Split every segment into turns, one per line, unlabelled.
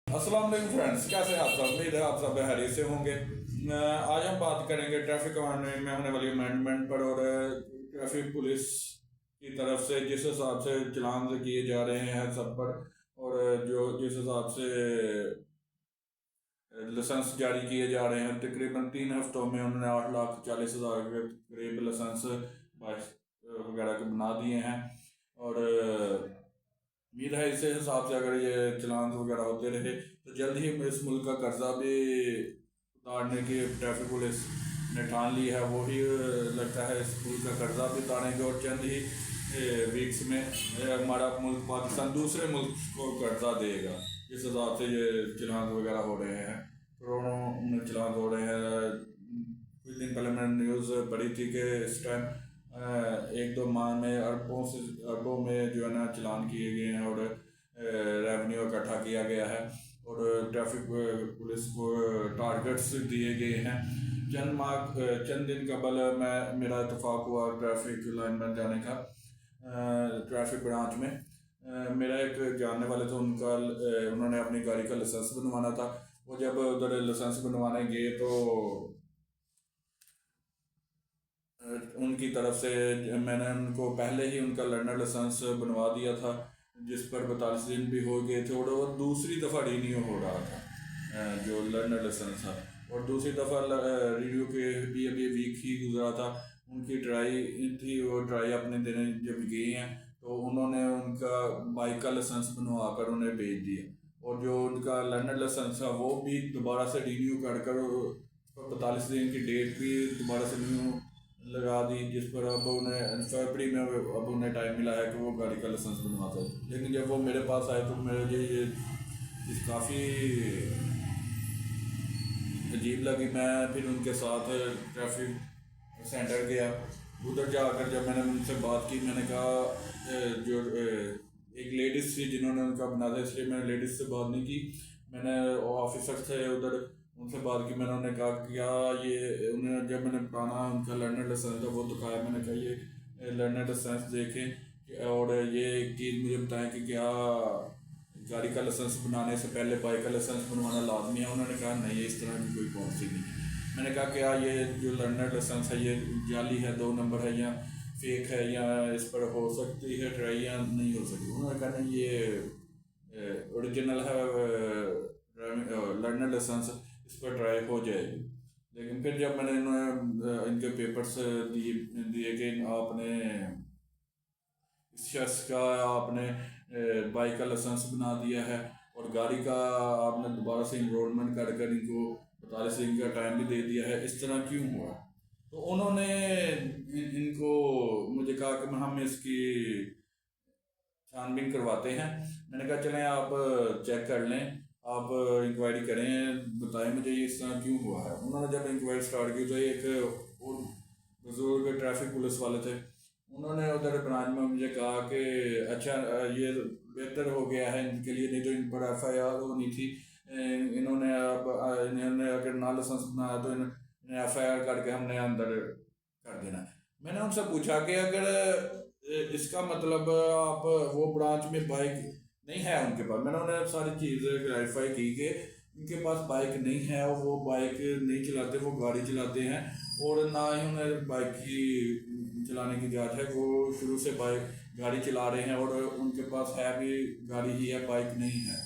अस्सलाम वालेकुम फ्रेंड्स, कैसे हैं आप सब? उम्मीद है आप सब खैरियत से होंगे। आज हम बात करेंगे ट्रैफिक कानून में होने वाली अमेंडमेंट पर और ट्रैफिक पुलिस की तरफ से जिस हिसाब से चलान किए जा रहे हैं सब पर, और जो जिस हिसाब से लाइसेंस जारी किए जा रहे हैं। तकरीबन 3 हफ्तों में उन्होंने 8,40,000 के करीब लाइसेंस वगैरह के बना दिए हैं। और उम्मीद है इसी हिसाब से अगर ये चलान वगैरह होते रहे तो जल्द ही इस मुल्क का कर्जा भी उतारने की ट्रैफिक पुलिस ने ठान ली है। वो ही लगता है इस मुल्क का कर्जा भी उतारेंगे और चंद ही वीक्स में हमारा मुल्क पाकिस्तान दूसरे मुल्क को कर्जा देगा। जिस हिसाब से ये चलान वगैरह हो रहे हैं, करोड़ों में चलान हो रहे हैं। कुछ दिन पहले मैंने न्यूज़ पढ़ी थी कि इस टाइम 1-2 माह में अरबों में जो है ना चलान किए गए हैं और रेवेन्यू इकट्ठा किया गया है और ट्रैफिक पुलिस को टारगेट्स दिए गए हैं। चंद दिन कबल मेरा इत्तेफाक हुआ ट्रैफिक लाइन में जाने का, ट्रैफिक ब्रांच में। मेरा एक जानने वाले थे, उन्होंने अपनी गाड़ी का लाइसेंस बनवाना था। वो जब उधर लाइसेंस बनवाने गए तो उनकी तरफ से मैंने उनको पहले ही उनका लर्नर लाइसेंस बनवा दिया था, जिस पर 42 दिन भी हो गए थे और वो दूसरी दफ़ा रिन्यू हो रहा था जो लर्नर लाइसेंस था। और दूसरी दफ़ा रिन्यू के भी अभी वीक ही गुजरा था। उनकी ट्राई थी, वो ट्राई अपने देने जब गए हैं तो उन्होंने उनका बाइक का लाइसेंस बनवा कर उन्हें भेज दिया और जो उनका लर्नर लाइसेंस था वो भी दोबारा से रिन्यू कर 45 दिन की डेट भी दोबारा से रिन्यू लगा दी, जिस पर अब उन्हें फरवरी में अब उन्हें टाइम मिला है कि वो गाड़ी का लाइसेंस बनवाते हैं। लेकिन जब वो मेरे पास आए तो मेरे लिए ये चीज़ काफ़ी अजीब लगी। मैं फिर उनके साथ ट्रैफिक सेंटर गया। उधर जाकर जब मैंने उनसे बात की, मैंने कहा जो एक लेडीज़ थी जिन्होंने उनका बना था, इसलिए मैंने लेडीज़ से बात नहीं की। मैंने ऑफिसर थे उधर, उनसे बात की। मैंने उन्हें कहा क्या ये, उन्हें जब मैंने पुराना उनका लर्नर लाइसेंस था वो दिखाया। मैंने कहा ये लर्नर लाइसेंस देखें और ये एक चीज़ मुझे बताएं कि क्या गाड़ी का लाइसेंस बनाने से पहले बाइक का लाइसेंस बनवाना लाजमी है। उन्होंने कहा नहीं, इस तरह की कोई पॉलिसी नहीं है। मैंने कहा क्या ये जो लर्नर लाइसेंस है ये जाली है, 2 नंबर है या फेक है, या इस पर हो सकती है ट्राई या नहीं हो सकती? उन्होंने कहा नहीं, ये ओरिजिनल है लर्नर लाइसेंस, इस पर ट्राई हो जाएगी। लेकिन फिर जब मैंने इनके पेपर्स दिए कि आपने इस शख्स का आपने बाइक का लाइसेंस बना दिया है और गाड़ी का आपने दोबारा से इनरोलमेंट कर कर इनको 45 दिन का टाइम भी दे दिया है, इस तरह क्यों हुआ? तो उन्होंने इनको मुझे कहा कि हम इसकी छानबीन करवाते हैं। मैंने कहा चलें आप चेक कर लें, आप इंक्वायरी करें, बताएं मुझे ये इस तरह क्यों हुआ है। उन्होंने जब इंक्वायरी स्टार्ट की तो एक और बुजुर्ग ट्रैफिक पुलिस वाले थे, उन्होंने उधर ब्रांच में मुझे कहा कि अच्छा ये बेहतर हो गया है इनके लिए, नहीं तो इन पर FIR होनी थी। इन्होंने अगर ना लाइसेंस बनाया तो इन्हें FIR करके हमने अंदर कर देना। मैंने उनसे पूछा कि अगर इसका मतलब आप वो ब्रांच में बाइक नहीं है उनके पास, मैंने उन्हें सारी चीज़ें क्लैरिफाई की कि उनके पास बाइक नहीं है, वो बाइक नहीं चलाते, वो गाड़ी चलाते हैं और ना ही उन्हें बाइक की चलाने की जांच है। वो शुरू से बाइक गाड़ी चला रहे हैं और उनके पास है भी गाड़ी ही है, बाइक नहीं है।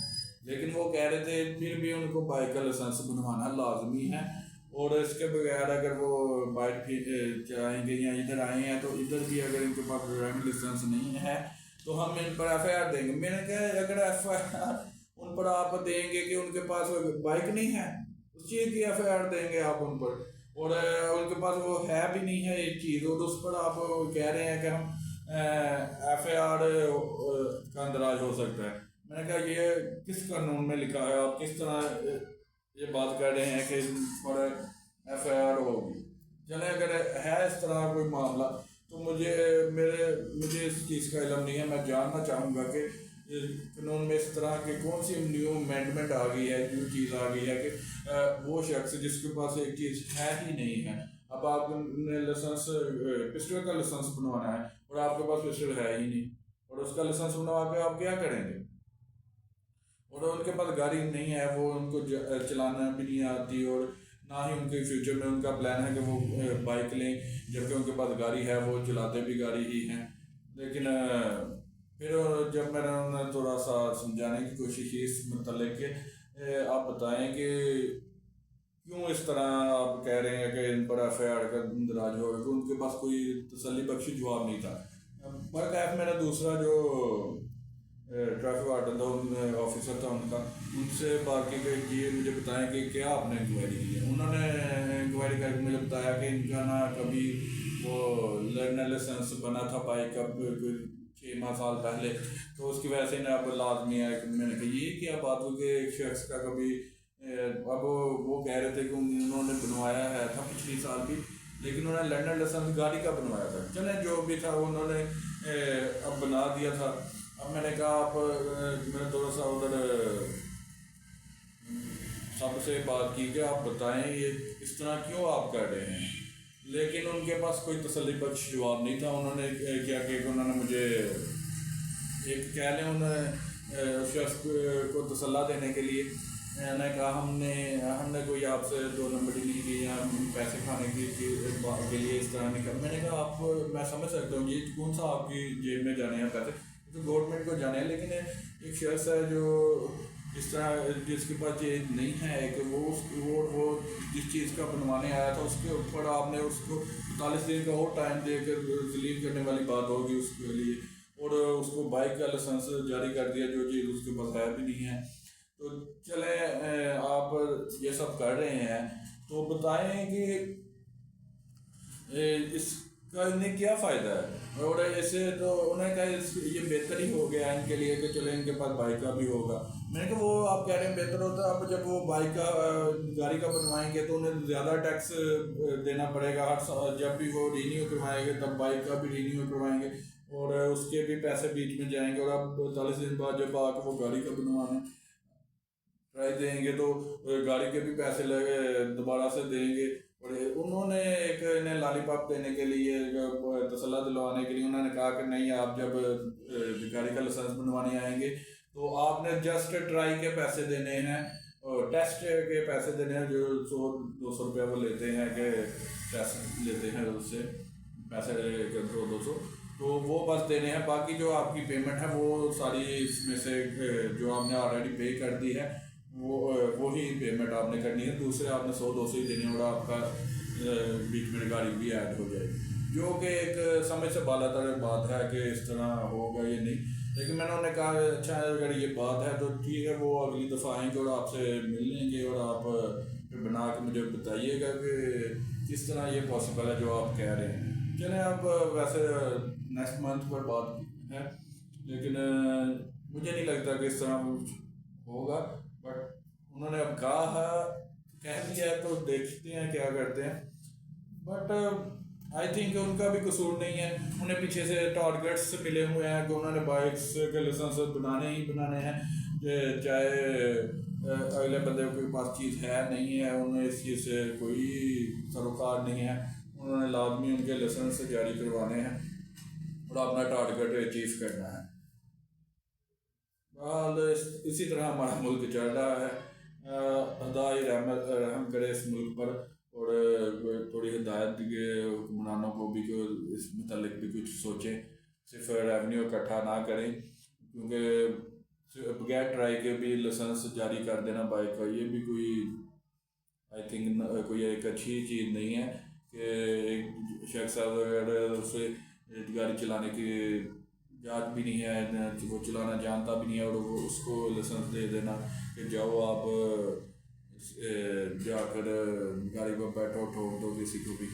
लेकिन वो कह रहे थे फिर भी उनको बाइक का लाइसेंस बनवाना लाजमी है और इसके बगैर अगर वो बाइक चलाएंगे या इधर आए हैं तो इधर भी अगर इनके पास ड्राइविंग लाइसेंस नहीं है तो हम इन पर FIR देंगे। मैंने कहा अगर FIR उन पर आप देंगे कि उनके पास बाइक नहीं है, उस चीज़ की FIR देंगे आप उन पर, और उनके पास वो है भी नहीं है एक चीज़ और उस पर आप कह रहे हैं कि हम FIR का अंदराज हो सकता है। मैंने कहा ये किस कानून में लिखा है? आप किस तरह ये बात कर रहे हैं कि इन पर FIR होगी? चले अगर है इस तरह कोई मामला तो मुझे इस चीज़ का इल्म नहीं है। मैं जानना चाहूँगा कि कानून में इस तरह के कौन सी न्यू अमेंडमेंट आ गई है, न्यू चीज़ आ गई है कि वो शख्स जिसके पास एक चीज़ है ही नहीं है, अब आपने लाइसेंस पिस्टल का लाइसेंस बनवाना है और आपके पास पिस्टल है ही नहीं और उसका लाइसेंस बनवा के आप क्या करेंगे? और और उनके पास गाड़ी नहीं है, वो उनको चलाना भी नहीं आती, और ना ही उनके फ्यूचर में उनका प्लान है कि वो बाइक लें, जबकि उनके पास गाड़ी है, वो चलाते भी गाड़ी ही हैं। लेकिन फिर जब मैंने उन्हें थोड़ा सा समझाने की कोशिश की इस मतलब कि आप बताएं कि क्यों इस तरह आप कह रहे हैं कि इन पर FIR का दराज होगा, तो उनके पास कोई तसल्ली बख्शी जवाब नहीं था। पर कैफ मैंने दूसरा जो ट्रैफिक वार्डन था, उन ऑफिसर था उनका, उनसे बात की कि जी मुझे बताएं कि क्या आपने इंक्वायरी की है। उन्होंने इंक्वायरी करके मुझे बताया कि इनका ना कभी वो लर्नर लाइसेंस बना था बाइक का कोई 6 माह साल पहले, तो उसकी वजह से ना अब लाजमी है कि मैंने कहा ये क्या बात हो कि एक शख्स का कभी अब वो कह रहे थे कि उन्होंने बनवाया है था पिछले साल भी, लेकिन उन्होंने लर्नर लाइसेंस गाड़ी का बनवाया था। चले जो भी था उन्होंने अब बना दिया था। अब मैंने कहा आप मैंने थोड़ा सा उधर सबसे बात की कि आप बताएं ये इस तरह क्यों आप कर रहे हैं, लेकिन उनके पास कोई तसल्ली बख्श जवाब नहीं था। उन्होंने क्या किया कि उन्होंने मुझे एक कह लें, उन्होंने शख्स को तसल्ला देने के लिए मैंने कहा हमने कोई आपसे 2 नंबरी नहीं की या पैसे खाने के लिए इस तरह नहीं कर। मैंने कहा आप मैं समझ सकता हूँ ये कौन सा आपकी जेब में जाने हैं पैसे, तो गवर्नमेंट को जाने हैं, लेकिन एक शख्स है जो इस तरह जिसके पास चीज़ नहीं है कि वो जिस चीज़ का बनवाने आया था उसके ऊपर आपने उसको 45 दिन का और टाइम देकर रिलीव करने वाली बात होगी उसके लिए, और उसको बाइक का लाइसेंस जारी कर दिया जो चीज़ उसके पास है भी नहीं है। तो चले आप ये सब कर रहे हैं, तो बताएं कि इसका इन्हें क्या फ़ायदा है। और ऐसे तो उन्हें कहा ये बेहतर ही हो गया इनके लिए कि चले इनके पास बाइक का भी होगा। मैंने कहा वो आप कह रहे हैं बेहतर होता है, अब जब वो बाइक का गाड़ी का बनवाएंगे तो उन्हें ज़्यादा टैक्स देना पड़ेगा हर साल, जब भी वो रीन्यू करवाएंगे तब बाइक का भी रीन्यू करवाएंगे और उसके भी पैसे बीच में जाएंगे, और अब 45 दिन बाद जब आके वो गाड़ी का बनवाने ट्राई देंगे तो गाड़ी के भी पैसे लगे दोबारा से देंगे। और उन्होंने एक इन्हें लॉलीपॉप देने के लिए तसल्ला दिलवाने के लिए उन्होंने कहा कि नहीं आप जब गाड़ी का लाइसेंस बनवाने आएंगे तो आपने जस्ट ट्राई के पैसे देने हैं और टेस्ट के पैसे देने हैं, जो 100-200 रुपये वो लेते हैं कि टेस्ट लेते हैं उससे पैसे 100-200, तो वो बस देने हैं। बाकी जो आपकी पेमेंट है वो सारी इसमें से जो आपने ऑलरेडी पे कर दी है वो ही पेमेंट आपने करनी है, दूसरे आपने 100-200 ही देने और आपका बीच में गाड़ी भी ऐड हो जाएगी, जो कि एक समझ से बालातर बात है कि इस तरह होगा ये नहीं। लेकिन मैंने उन्हें कहा अच्छा अगर ये बात है तो ठीक है, वो अगली दफ़ा आएंगे और आपसे मिल लेंगे और आप फिर बना के मुझे बताइएगा कि किस तरह ये पॉसिबल है जो आप कह रहे हैं। चलें आप वैसे नेक्स्ट मंथ पर बात है, लेकिन मुझे नहीं लगता कि इस तरह होगा, बट उन्होंने अब कह दिया है तो देखते हैं क्या करते हैं। बट आई थिंक उनका भी कसूर नहीं है, उन्हें पीछे से टारगेट्स मिले हुए हैं कि उन्होंने बाइक्स के लाइसेंस बनाने ही बनाने हैं, चाहे अगले बंदे के पास चीज़ है नहीं है, उन्हें इस चीज़ से कोई सरोकार नहीं है, उन्होंने लाजमी उनके लाइसेंस जारी करवाने हैं और अपना टारगेट अचीव करना है। इसी तरह हमारा मुल्क चल रहा है। अल्लाह ही रहम करे इस मुल्क पर, और थोड़ी हिदायत के हुक्मरानों को भी कि इस मतलब भी कुछ सोचें, सिर्फ रेवेन्यू इकट्ठा ना करें, क्योंकि बगैर ट्राई के भी लाइसेंस जारी कर देना बाइक का ये भी कोई आई थिंक कोई एक अच्छी चीज़ नहीं है कि एक शख्स अगर उसे गाड़ी चलाने की जात भी नहीं है, वो चलाना जानता भी नहीं है और वो उसको लाइसेंस दे देना कि जाओ आप जाकर गाड़ी पर बैठो ठोक दो किसी को भी।